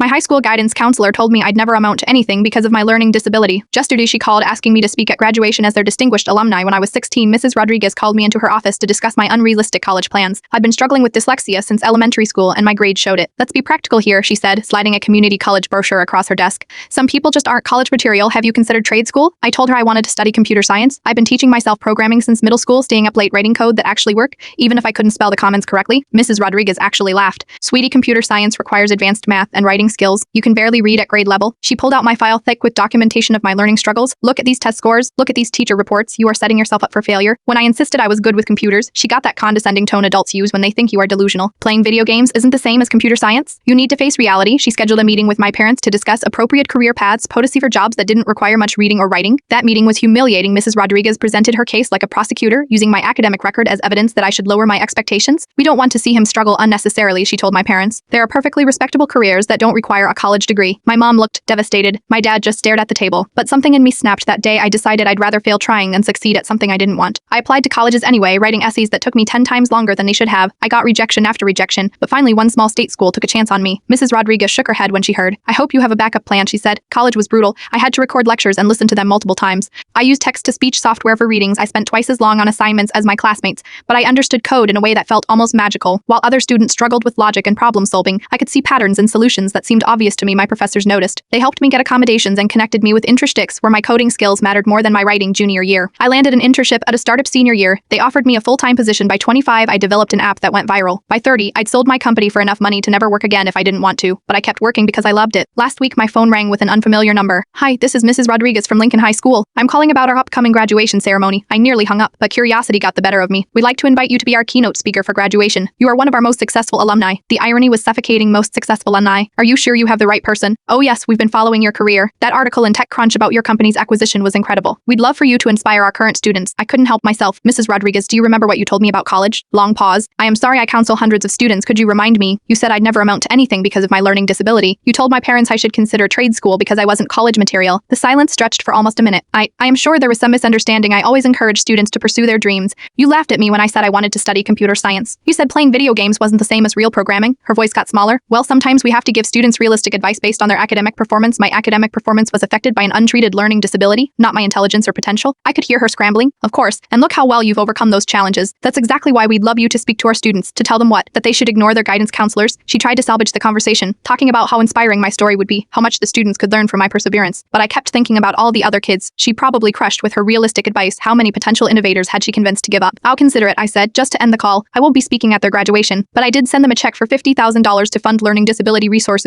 high school guidance counselor told me I'd never amount to anything because of my learning disability. Yesterday she called asking me to speak at graduation as their distinguished alumni. When I was 16, Mrs. Rodriguez called me into her office to discuss my unrealistic college plans. I'd been struggling with dyslexia since elementary school and my grades showed it. Let's be practical here, she said, sliding a community college brochure across her desk. Some people just aren't college material. Have you considered trade school? I told her I wanted to study computer science. I've been teaching myself programming since middle school, staying up late writing code that actually work, even if I couldn't spell the comments correctly. Mrs. Rodriguez actually laughed. Sweetie, computer science requires advanced math and writing skills. You can barely read at grade level. She pulled out my file thick with documentation of my learning struggles. Look at these test scores. Look at these teacher reports. You are setting yourself up for failure. When I insisted I was good with computers, she got that condescending tone adults use when they think you are delusional. Playing video games isn't the same as computer science. You need to face reality. She scheduled a meeting with my parents to discuss appropriate career paths, policy for jobs that didn't require much reading or writing. That meeting was humiliating. Mrs. Rodriguez presented her case like a prosecutor, using my academic record as evidence that I should lower my expectations. We don't want to see him struggle unnecessarily, she told my parents. There are perfectly respectable careers that don't require a college degree. My mom looked devastated. My dad just stared at the table. But something in me snapped that day. I decided I'd rather fail trying than succeed at something I didn't want. I applied to colleges anyway, writing essays that took me 10 times longer than they should have. I got rejection after rejection, but finally one small state school took a chance on me. Mrs. Rodriguez shook her head when she heard. I hope you have a backup plan, she said. College was brutal. I had to record lectures and listen to them multiple times. I used text-to-speech software for readings. I spent twice as long on assignments as my classmates, but I understood code in a way that felt almost magical. While other students struggled with logic and problem solving, I could see patterns and solutions that seemed obvious to me. My professors noticed. They helped me get accommodations and connected me with internships where my coding skills mattered more than my writing junior year. I landed an internship at a startup senior year. They offered me a full-time position. By 25, I developed an app that went viral. By 30, I'd sold my company for enough money to never work again if I didn't want to, but I kept working because I loved it. Last week, my phone rang with an unfamiliar number. Hi, this is Mrs. Rodriguez from Lincoln High School. I'm calling about our upcoming graduation ceremony. I nearly hung up, but curiosity got the better of me. We'd like to invite you to be our keynote speaker for graduation. You are one of our most successful alumni. The irony was suffocating. Most successful alumni. Are you sure you have the right person? Oh yes, we've been following your career. That article in TechCrunch about your company's acquisition was incredible. We'd love for you to inspire our current students. I couldn't help myself. Mrs. Rodriguez, do you remember what you told me about college? Long pause. I am sorry I counsel hundreds of students. Could you remind me? You said I'd never amount to anything because of my learning disability. You told my parents I should consider trade school because I wasn't college material. The silence stretched for almost a minute. I am sure there was some misunderstanding. I always encourage students to pursue their dreams. You laughed at me when I said I wanted to study computer science. You said playing video games wasn't the same as real programming. Her voice got smaller. Well, sometimes we have to give students realistic advice based on their academic performance. My academic performance was affected by an untreated learning disability, not my intelligence or potential. I could hear her scrambling. Of course, and look how well you've overcome those challenges. That's exactly why we'd love you to speak to our students, to tell them what? That they should ignore their guidance counselors. She tried to salvage the conversation, talking about how inspiring my story would be, how much the students could learn from my perseverance. But I kept thinking about all the other kids she probably crushed with her realistic advice. How many potential innovators had she convinced to give up? I'll consider it, I said, just to end the call. I won't be speaking at their graduation, but I did send them a check for $50,000 to fund learning disability resources.